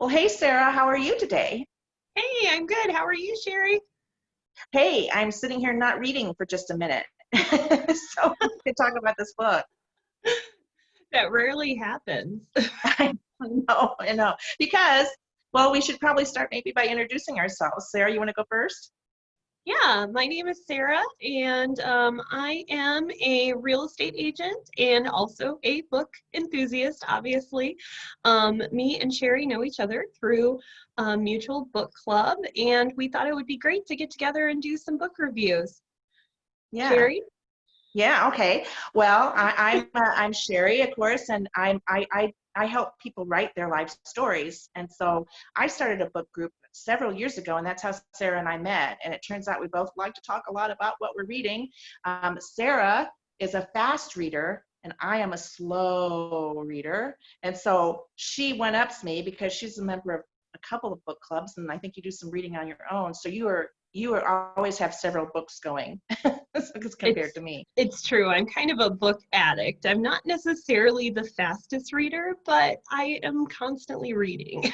Well, hey, Sarah, how are you today? Hey, I'm good. How are you, Sherry? Hey, I'm sitting here not reading for just a minute. So we could talk about this book. That rarely happens. I I know. Because, well, we should probably start maybe by introducing ourselves. Sarah, you want to go first? Yeah, my name is Sarah, and I am a real estate agent and also a book enthusiast, obviously. Me and Sherry know each other through a mutual book club, and we thought it would be great to get together and do some book reviews. Yeah. Sherry? Yeah, okay. Well, I'm Sherry, of course, and I help people write their life stories. And so I started a book group several years ago, and that's how Sarah and I met. And it turns out we both like to talk a lot about what we're reading. Sarah is a fast reader, and I am a slow reader. And so she one-ups me because she's a member of a couple of book clubs, and I think you do some reading on your own. So you are always have several books going as compared It's to me. it's true. I'm kind of a book addict. I'm not necessarily the fastest reader, but I am constantly reading.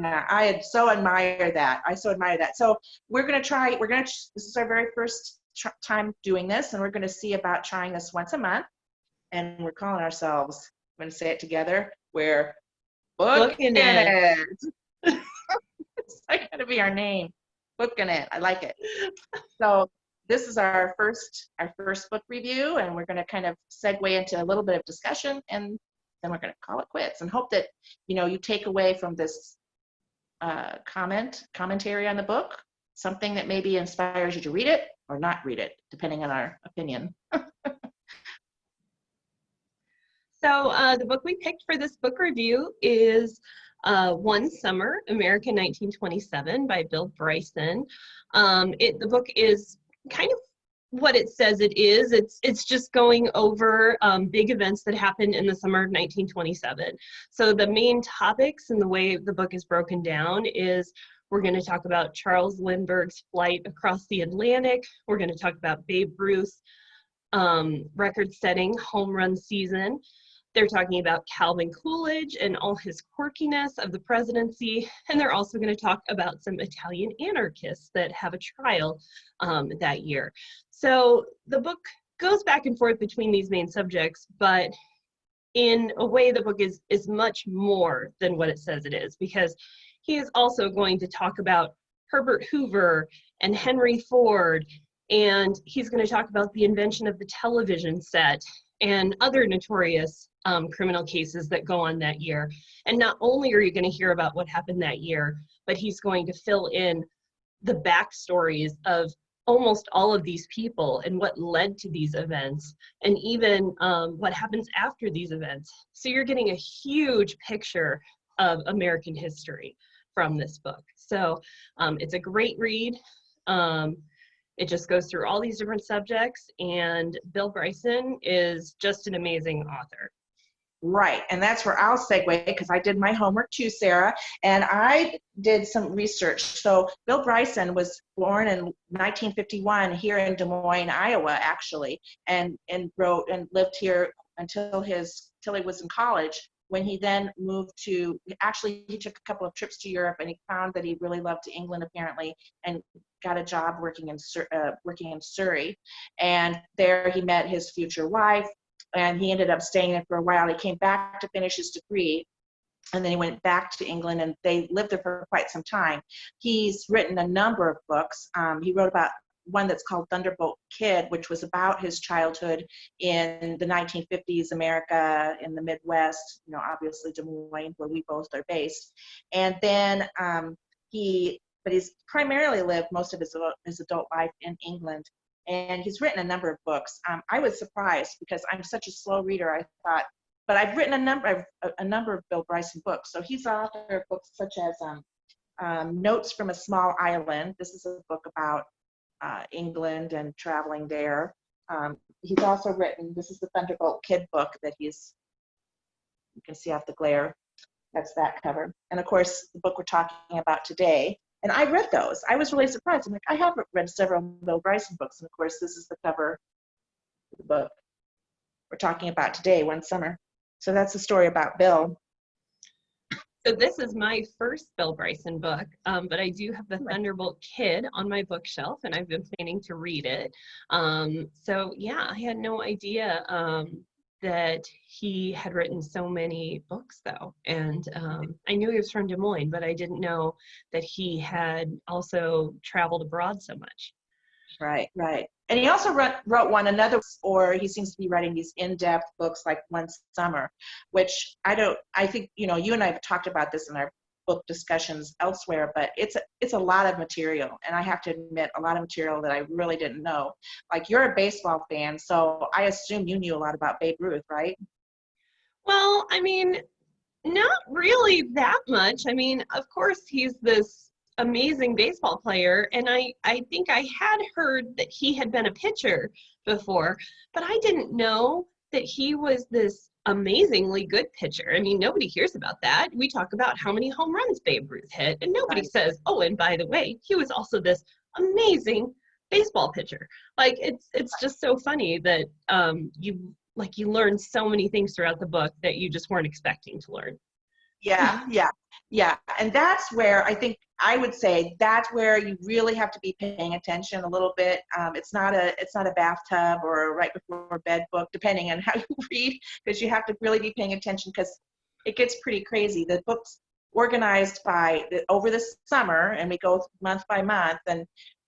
Yeah, I so admire that. I so admire that. So this is our very first time doing this, and we're going to see about trying this once a month. And we're calling ourselves, I'm going to say it together, we're Bookin' Booking it. It. It's going to be our name. Bookin' It. I like it. So this is our first book review, and we're going to kind of segue into a little bit of discussion, and then we're going to call it quits and hope that you take away from this commentary on the book something that maybe inspires you to read it or not read it, depending on our opinion. So the book we picked for this book review is One Summer, America 1927 by Bill Bryson. The book is kind of what it says it is. It's just going over big events that happened in the summer of 1927. So the main topics and the way the book is broken down is we're going to talk about Charles Lindbergh's flight across the Atlantic. We're going to talk about Babe Ruth's record-setting home run season. They're talking about Calvin Coolidge and all his quirkiness of the presidency, and they're also going to talk about some Italian anarchists that have a trial that year. So the book goes back and forth between these main subjects, but in a way the book is much more than what it says it is, because he is also going to talk about Herbert Hoover and Henry Ford, and he's going to talk about the invention of the television set and other notorious criminal cases that go on that year. And not only are you going to hear about what happened that year, but he's going to fill in the backstories of almost all of these people and what led to these events, and even what happens after these events. So you're getting a huge picture of American history from this book. So it's a great read. It just goes through all these different subjects, and Bill Bryson is just an amazing author. Right, and that's where I'll segue because I did my homework too, Sarah, and I did some research. So Bill Bryson was born in 1951 here in Des Moines, Iowa, actually, and wrote and lived here until till he was in college. When he then moved to, actually, he took a couple of trips to Europe, and he found that he really loved England apparently, and got a job working in Surrey, and there he met his future wife. And he ended up staying there for a while. He came back to finish his degree, and then he went back to England, and they lived there for quite some time. He's written a number of books. He wrote about one that's called Thunderbolt Kid, which was about his childhood in the 1950s America, in the Midwest, obviously Des Moines, where we both are based. And then he's primarily lived most of his adult life in England. And he's written a number of books. I was surprised because I'm such a slow reader. I thought, but I've written a number of Bill Bryson books. So he's the author of books such as Notes from a Small Island. This is a book about England and traveling there. He's also written, this is the Thunderbolt Kid book that you can see off the glare. That's that cover. And of course, the book we're talking about today. And I read those. I was really surprised. I'm like, I have read several Bill Bryson books. And of course, this is the cover of the book we're talking about today, One Summer. So that's the story about Bill. So this is my first Bill Bryson book, but I do have the Thunderbolt Kid on my bookshelf, and I've been planning to read it. So yeah, I had no idea that he had written so many books, though. And I knew he was from Des Moines, but I didn't know that he had also traveled abroad so much. Right, right. And he also wrote another, or he seems to be writing these in-depth books like One Summer, which I think, you and I have talked about this in our book discussions elsewhere, but it's a lot of material. And I have to admit, a lot of material that I really didn't know. Like, you're a baseball fan, so I assume you knew a lot about Babe Ruth, right? Well, I mean, not really that much. I mean, of course, he's this amazing baseball player, and I think I had heard that he had been a pitcher before, but I didn't know that he was this amazingly good pitcher. I mean, nobody hears about that. We talk about how many home runs Babe Ruth hit, and nobody says, oh, and by the way, he was also this amazing baseball pitcher. Like, it's just so funny that you learn so many things throughout the book that you just weren't expecting to learn. Yeah, yeah, yeah. And that's where I would say that's where you really have to be paying attention a little bit. It's not a bathtub or a right before bed book, depending on how you read, because you have to really be paying attention, because it gets pretty crazy. The book's organized over the summer, and we go month by month,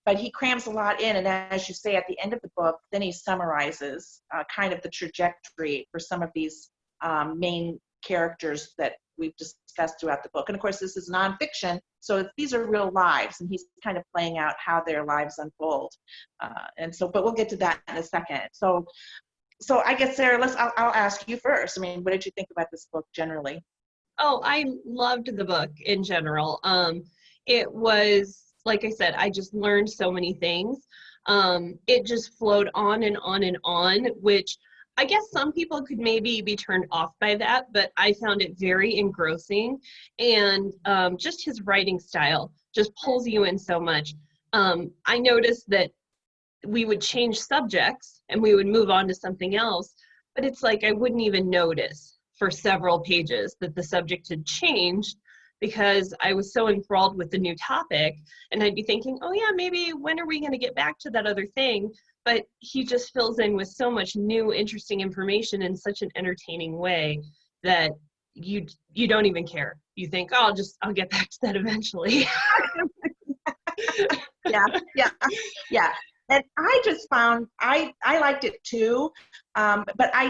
but he crams a lot in, and as you say, at the end of the book, then he summarizes kind of the trajectory for some of these main characters that we've discussed throughout the book. And of course, this is nonfiction, so these are real lives, and he's kind of playing out how their lives unfold. But we'll get to that in a second. So I guess, Sarah, I'll ask you first. I mean, what did you think about this book generally? Oh, I loved the book in general. It was, like I said, I just learned so many things. It just flowed on and on and on, which I guess some people could maybe be turned off by that, but I found it very engrossing. And just his writing style just pulls you in so much. I noticed that we would change subjects and we would move on to something else, but it's like I wouldn't even notice for several pages that the subject had changed, because I was so enthralled with the new topic, and I'd be thinking, oh yeah, maybe when are we going to get back to that other thing? But he just fills in with so much new, interesting information in such an entertaining way that you don't even care. You think, oh, I'll get back to that eventually. Yeah. And I just found, I liked it too, but I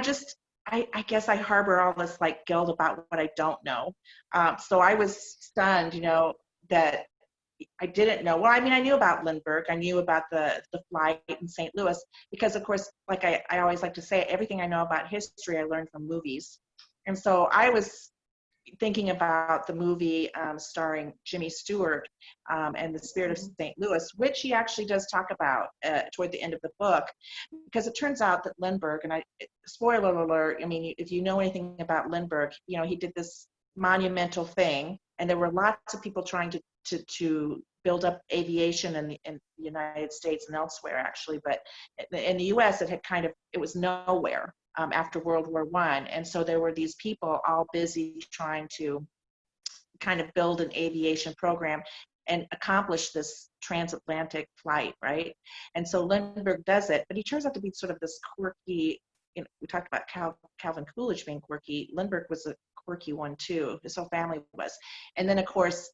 guess I harbor all this like guilt about what I don't know. So I was stunned, that I didn't know. Well, I mean, I knew about Lindbergh. I knew about the flight in St. Louis, because, of course, like I always like to say, everything I know about history I learned from movies. And so I was thinking about the movie starring Jimmy Stewart and the Spirit of St. Louis, which he actually does talk about toward the end of the book, because it turns out that Lindbergh, and spoiler alert, I mean, if you know anything about Lindbergh, he did this monumental thing, and there were lots of people trying to build up aviation in the United States and elsewhere, actually, but in the U.S. it was nowhere after World War I, and so there were these people all busy trying to kind of build an aviation program and accomplish this transatlantic flight, right? And so Lindbergh does it, but he turns out to be sort of this quirky. We talked about Calvin Coolidge being quirky. Lindbergh was a quirky one too. His whole family was. And then, of course,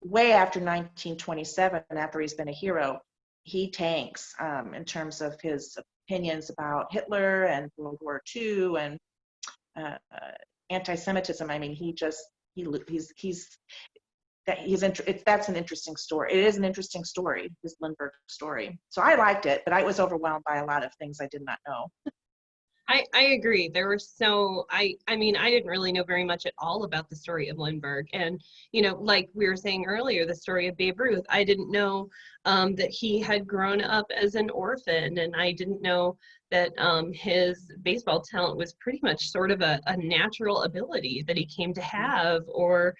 way after 1927, after he's been a hero, he tanks in terms of his opinions about Hitler and World War II and anti-Semitism. I mean, that's an interesting story. It is an interesting story, this Lindbergh story. So I liked it, but I was overwhelmed by a lot of things I did not know. I agree. There were I mean, I didn't really know very much at all about the story of Lindbergh. And, like we were saying earlier, the story of Babe Ruth, I didn't know that he had grown up as an orphan. And I didn't know that his baseball talent was pretty much sort of a natural ability that he came to have, or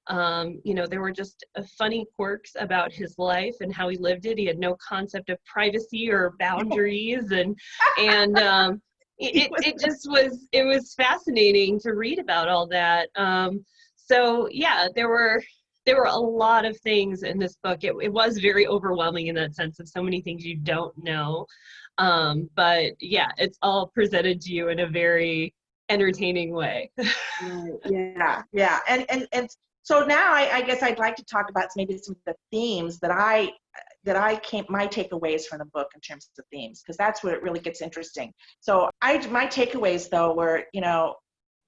there were just funny quirks about his life and how he lived it. He had no concept of privacy or boundaries, and it was fascinating to read about all that. So yeah, there were a lot of things in this book. It was very overwhelming in that sense of so many things you don't know. But yeah, it's all presented to you in a very entertaining way. Right. Yeah. Yeah. And so now I guess I'd like to talk about maybe some of the themes my takeaways from the book in terms of themes, because that's where it really gets interesting. So my takeaways though were,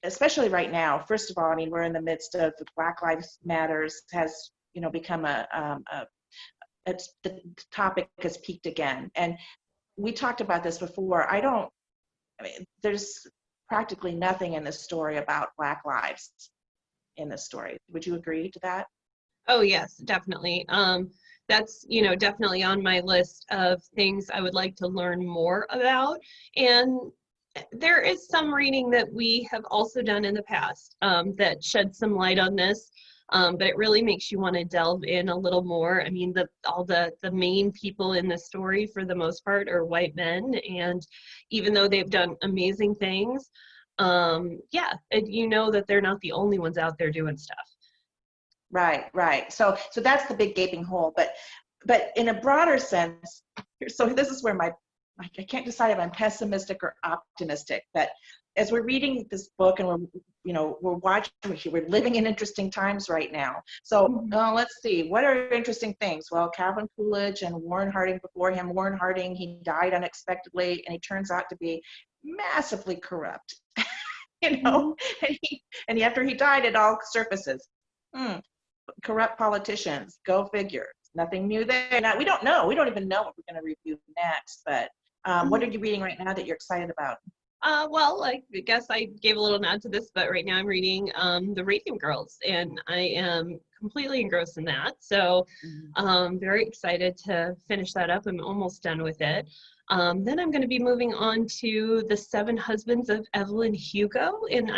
especially right now, first of all, I mean, we're in the midst of the Black Lives Matters has, become the topic has peaked again. And we talked about this before. There's practically nothing in this story about Black lives in this story. Would you agree to that? Oh yes, definitely. That's, definitely on my list of things I would like to learn more about. And there is some reading that we have also done in the past that shed some light on this, but it really makes you want to delve in a little more. I mean, all the main people in the story, for the most part, are white men, and even though they've done amazing things, yeah, you know that they're not the only ones out there doing stuff. Right. So that's the big gaping hole. But in a broader sense, so this is where I can't decide if I'm pessimistic or optimistic. But as we're reading this book and we're living in interesting times right now. So let's see, what are interesting things? Well, Calvin Coolidge and Warren Harding before him. Warren Harding, he died unexpectedly, and he turns out to be massively corrupt. And after he died, it all surfaces. Corrupt politicians, go figure. Nothing new there. Now, we don't know. We don't even know what we're going to review next. But what are you reading right now that you're excited about? Well, I guess I gave a little nod to this, but right now I'm reading The Radium Girls, and I am completely engrossed in that. So very excited to finish that up. I'm almost done with it. Then I'm going to be moving on to The Seven Husbands of Evelyn Hugo, and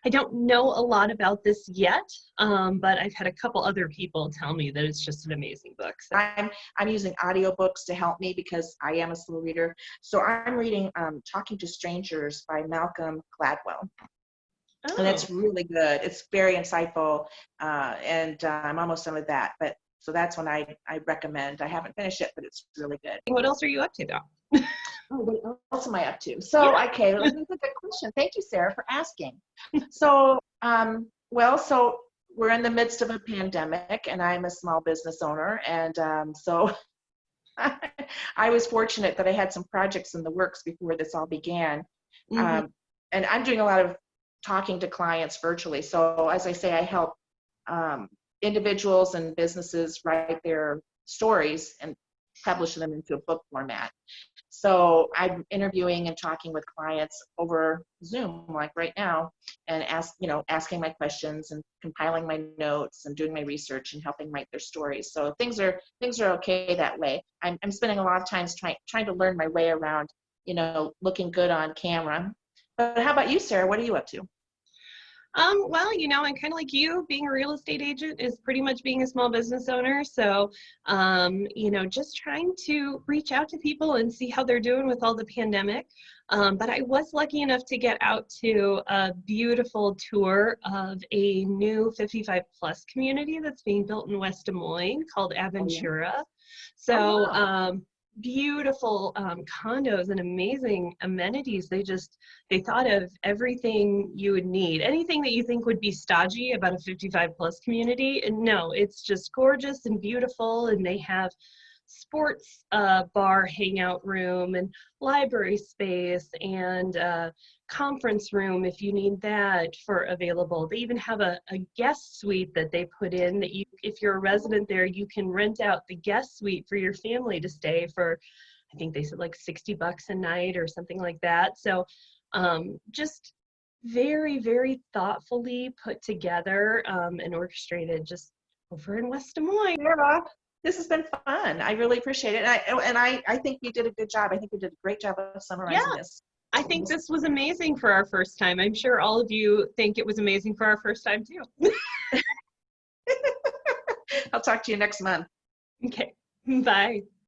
I don't know a lot about this yet, but I've had a couple other people tell me that it's just an amazing book. So. I'm using audiobooks to help me because I am a slow reader. So I'm reading Talking to Strangers by Malcolm Gladwell. Oh. And it's really good. It's very insightful, and I'm almost done with that. So that's one I recommend. I haven't finished it, but it's really good. What else are you up to, though? Oh, what else am I up to? So, okay, that's a good question. Thank you, Sarah, for asking. So, so we're in the midst of a pandemic, and I'm a small business owner, and so I was fortunate that I had some projects in the works before this all began, and I'm doing a lot of talking to clients virtually. So, as I say, I help individuals and businesses write their stories and publish them into a book format. So I'm interviewing and talking with clients over Zoom, like right now, and asking my questions and compiling my notes and doing my research and helping write their stories. So things are okay that way. I'm spending a lot of time trying to learn my way around, looking good on camera. But how about you, Sarah? What are you up to? Well, I'm kind of like you. Being a real estate agent is pretty much being a small business owner. So, just trying to reach out to people and see how they're doing with all the pandemic. But I was lucky enough to get out to a beautiful tour of a new 55 plus community that's being built in West Des Moines called ventura. So, wow. Beautiful condos and amazing amenities. They thought of everything you would need, anything that you think would be stodgy about a 55 plus community. And no, it's just gorgeous and beautiful. And they have sports bar hangout room and library space and conference room if you need that for available. They even have a guest suite that they put in that if you're a resident there, you can rent out the guest suite for your family to stay for, I think they said like $60 a night or something like that. So just very, very thoughtfully put together and orchestrated just over in West Des Moines. Yeah. This has been fun. I really appreciate it. And I think you did a good job. I think you did a great job of summarizing this. I think this was amazing for our first time. I'm sure all of you think it was amazing for our first time too. I'll talk to you next month. Okay. Bye.